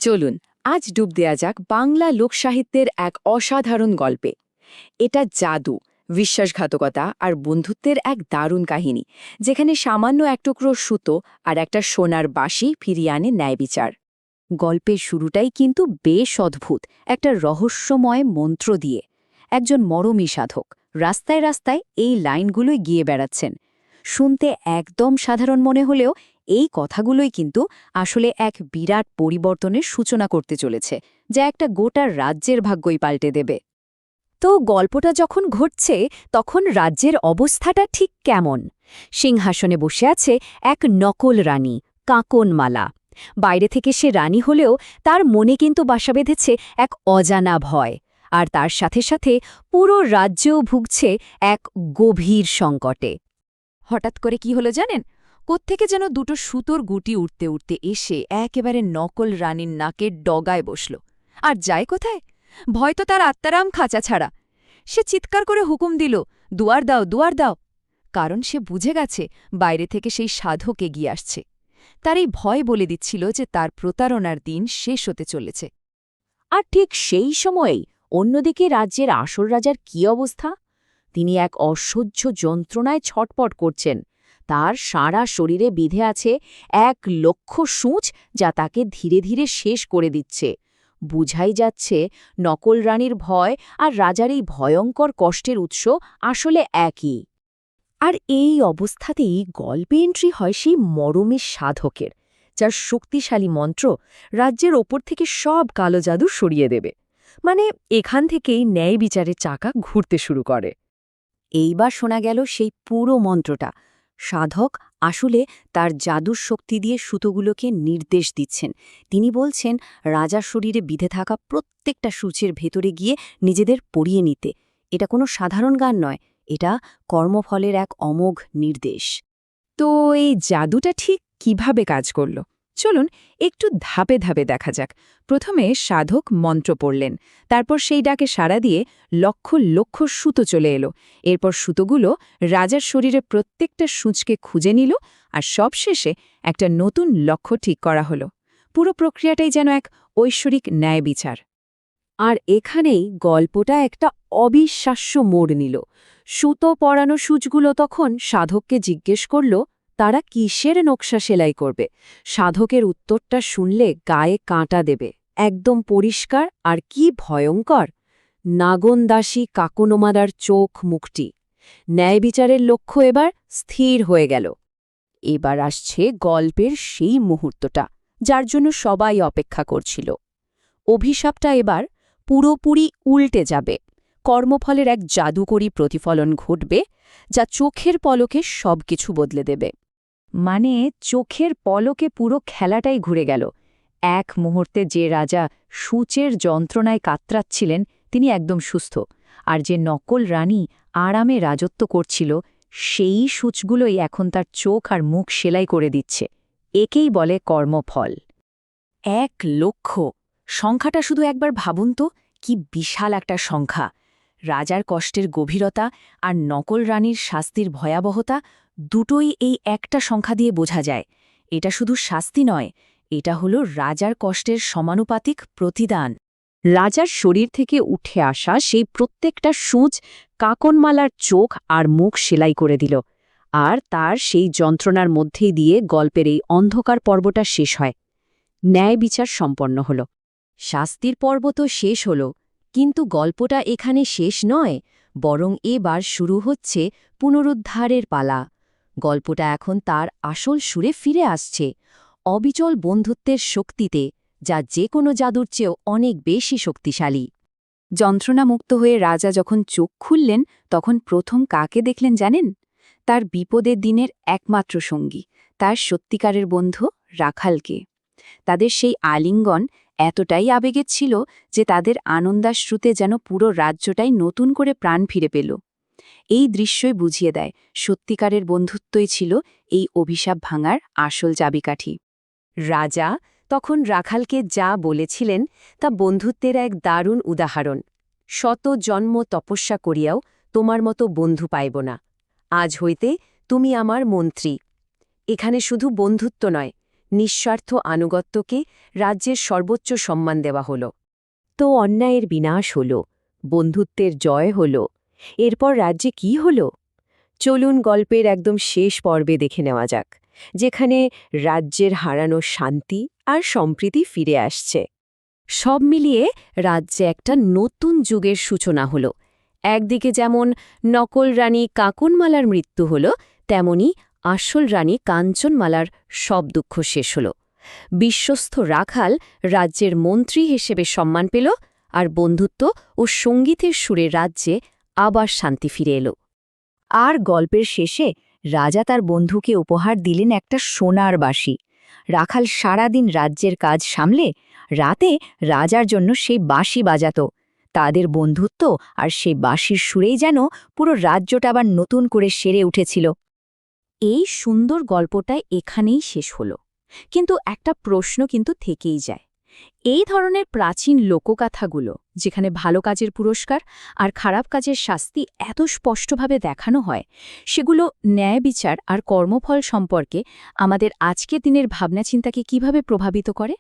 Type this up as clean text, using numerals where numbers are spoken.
চলুন আজ ডুব দেয়া যাক বাংলা লোকসাহিত্যের এক অসাধারণ গল্পে। এটা জাদু, বিশ্বাসঘাতকতা আর বন্ধুত্বের এক দারুণ কাহিনী, যেখানে সামান্য এক টুকরো সুতো আর একটা সোনার বাঁশি ফিরিয়ে আনে ন্যায় বিচার। গল্পের শুরুটাই কিন্তু বেশ অদ্ভুত, একটা রহস্যময় মন্ত্র দিয়ে। একজন মরমী সাধক রাস্তায় রাস্তায় এই লাইনগুলোই গিয়ে বেড়াচ্ছেন। শুনতে একদম সাধারণ মনে হলেও এই কথাগুলোই কিন্তু আসলে এক বিরাট পরিবর্তনের সূচনা করতে চলেছে, যা একটা গোটা রাজ্যের ভাগ্যই পাল্টে দেবে। তো গল্পটা যখন ঘটছে তখন রাজ্যের অবস্থাটা ঠিক কেমন? সিংহাসনে বসে আছে এক নকল রানী, কাঁকনমালা। বাইরে থেকে সে রানী হলেও তার মনে কিন্তু বাসা বেঁধেছে এক অজানা ভয়। আর তার সাথে সাথে পুরো রাজ্যও ভুগছে এক গভীর সংকটে। হঠাৎ করে কি হলো জানেন? কোত্থেকে যেন দুটো সুতোর গুটি উঠতে উঠতে এসে একেবারে নকল রানীর নাকের ডগায় বসল। আর যায় কোথায়? ভয় তো তার আত্মারাম খাঁচা ছাড়া। সে চিৎকার করে হুকুম দিল, দুয়ার দাও, দুয়ার দাও। কারণ সে বুঝে গেছে বাইরে থেকে সেই সাধক এগিয়ে আসছে। তার এই ভয় বলে দিচ্ছিল যে তার প্রতারণার দিন শেষ হতে চলেছে। আর ঠিক সেই সময়েই অন্যদিকে রাজ্যের আসল রাজার কী অবস্থা? তিনি এক অসহ্য যন্ত্রণায় ছটপট করছেন। তার সারা শরীরে বিঁধে আছে 1,00,000 সূঁচ, যা তাকে ধীরে ধীরে শেষ করে দিচ্ছে। বুঝাই যাচ্ছে নকল রানীর ভয় আর রাজার এই ভয়ঙ্কর কষ্টের উৎস আসলে একই। আর এই অবস্থাতেই গল্পে এন্ট্রি হয় সেই মরমী সাধকের, যার শক্তিশালী মন্ত্র রাজ্যের ওপর থেকে সব কালো জাদু সরিয়ে দেবে। মানে এখান থেকেই ন্যায় বিচারের চাকা ঘুরতে শুরু করে। এইবার শোনা গেল সেই পুরো মন্ত্রটা। সাধক আসলে তার জাদুর শক্তি দিয়ে সুতোগুলোকে নির্দেশ দিচ্ছেন। তিনি বলছেন রাজার শরীরে বিধে থাকা প্রত্যেকটা সূচের ভেতরে গিয়ে নিজেদের পরিয়ে নিতে। এটা কোনো সাধারণ গান নয়, এটা কর্মফলের এক অমোঘ নির্দেশ। তো এই জাদুটা ঠিক কিভাবে কাজ করল? চলুন একটু ধাপে ধাপে দেখা যাক। প্রথমে সাধক মন্ত্র পড়লেন, তারপর সেই ডাকে সাড়া দিয়ে লক্ষ লক্ষ সুতো চলে এলো। এরপর সুতোগুলো রাজার শরীরে প্রত্যেকটা সূঁচকে খুঁজে নিল, আর সবশেষে একটা নতুন লক্ষ্য ঠিক করা হলো। পুরো প্রক্রিয়াটাই যেন এক ঐশ্বরিক ন্যায় বিচার। আর এখানেই গল্পটা একটা অবিশ্বাস্য মোড় নিল। সুতো পরানো সূচগুলো তখন সাধককে জিজ্ঞেস করল তারা কিসের নকশা সেলাই করবে। সাধকের উত্তরটা শুনলে গায়ে কাঁটা দেবে। একদম পরিষ্কার আর কি ভয়ঙ্কর! নাগনদাসী কাকনমাদার চোখ মুখটি। ন্যায় বিচারের লক্ষ্য এবার স্থির হয়ে গেল। এবার আসছে গল্পের সেই মুহূর্তটা, যার জন্য সবাই অপেক্ষা করছিল। অভিশাপটা এবার পুরোপুরি উল্টে যাবে। কর্মফলের এক জাদুকরী প্রতিফলন ঘটবে, যা চোখের পলকে সবকিছু বদলে দেবে। মানে চোখের পলকে পুরো খেলাটাই ঘুরে গেল। এক মুহূর্তে যে রাজা সূচের যন্ত্রণায় কাতরাচ্ছিলেন তিনি একদম সুস্থ, আর যে নকল রানী আরামে রাজত্ব করছিল সেই সূচগুলোই এখন তার চোখ আর মুখ সেলাই করে দিচ্ছে। একেই বলে কর্মফল। 1,00,000! সংখ্যাটা শুধু একবার ভাবুন তো, কি বিশাল একটা সংখ্যা। রাজার কষ্টের গভীরতা আর নকল রানীর শাস্তির ভয়াবহতা দুটোই এই একটা সংখ্যা দিয়ে বোঝা যায়। এটা শুধু শাস্তি নয়, এটা হলো রাজার কষ্টের সমানুপাতিক প্রতিদান। রাজার শরীর থেকে উঠে আসা সেই প্রত্যেকটা সূঁচ কাকনমালার চোখ আর মুখ সেলাই করে দিল। আর তার সেই যন্ত্রণার মধ্যেই দিয়ে গল্পের এই অন্ধকার পর্বটা শেষ হয়। ন্যায় বিচার সম্পন্ন হল। শাস্তির পর্ব তো শেষ হল, কিন্তু গল্পটা এখানে শেষ নয়, বরং এবার শুরু হচ্ছে পুনরুদ্ধারের পালা। গল্পটা এখন তার আসল সুরে ফিরে আসছে, অবিচল বন্ধুত্বের শক্তিতে, যা যে কোনো জাদুর চেয়েও অনেক বেশি শক্তিশালী। যন্ত্রণামুক্ত হয়ে রাজা যখন চোখ খুললেন তখন প্রথম কাকে দেখলেন জানেন? তার বিপদের দিনের একমাত্র সঙ্গী, তার সত্যিকারের বন্ধু রাখালকে। তাদের সেই আলিঙ্গন এতটাই আবেগের ছিল যে তাদের আনন্দাশ্রুতে যেন পুরো রাজ্যটাই নতুন করে প্রাণ ফিরে পেল। এই দৃশ্যই বুঝিয়ে দেয় সত্যিকারের বন্ধুত্বই ছিল এই অভিশাপ ভাঙার আসল চাবিকাঠি। রাজা তখন রাখালকে যা বলেছিলেন তা বন্ধুত্বের এক দারুণ উদাহরণ। শত জন্ম তপস্যা করিয়াও তোমার মতো বন্ধু পাইব না। আজ হইতে তুমি আমার মন্ত্রী। এখানে শুধু বন্ধুত্ব নয়, নিঃস্বার্থ আনুগত্যকে রাজ্যের সর্বোচ্চ সম্মান দেওয়া হল। তো অন্যায়ের বিনাশ হল, বন্ধুত্বের জয় হল। এরপর রাজ্যে কি হল? চলুন গল্পের একদম শেষ পর্বে দেখে নেওয়া যাক, যেখানে রাজ্যের হারানো শান্তি আর সম্প্রীতি ফিরে আসছে। সব মিলিয়ে রাজ্যে একটা নতুন যুগের সূচনা হল। একদিকে যেমন নকল রানী কাকুনমালার মৃত্যু হল, তেমনি আসল রানী কাঞ্চনমালার সব দুঃখ শেষ হল। বিশ্বস্ত রাখাল রাজ্যের মন্ত্রী হিসেবে সম্মান পেল, আর বন্ধুত্ব ও সঙ্গীতের সুরে রাজ্যে আবার শান্তি ফিরে এলো। আর গল্পের শেষে রাজা তার বন্ধুকে উপহার দিলেন একটা সোনার বাঁশি। রাখাল সারাদিন রাজ্যের কাজ সামলে রাতে রাজার জন্য সেই বাঁশি বাজাত। তাদের বন্ধুত্ব আর সেই বাঁশির সুরেই যেন পুরো রাজ্যটা আবার নতুন করে সেরে উঠেছিল। এই সুন্দর গল্পটা এখানেই শেষ হলো, কিন্তু একটা প্রশ্ন কিন্তু থেকেই যায়। এই ধরনের প্রাচীন লোকগাথাগুলো, যেখানে ভালো কাজের পুরস্কার আর খারাপ কাজের শাস্তি এত স্পষ্টভাবে দেখানো হয়, সেগুলো ন্যায় বিচার আর কর্মফল সম্পর্কে আমাদের আজকের দিনের ভাবনাচিন্তাকে কিভাবে প্রভাবিত করে?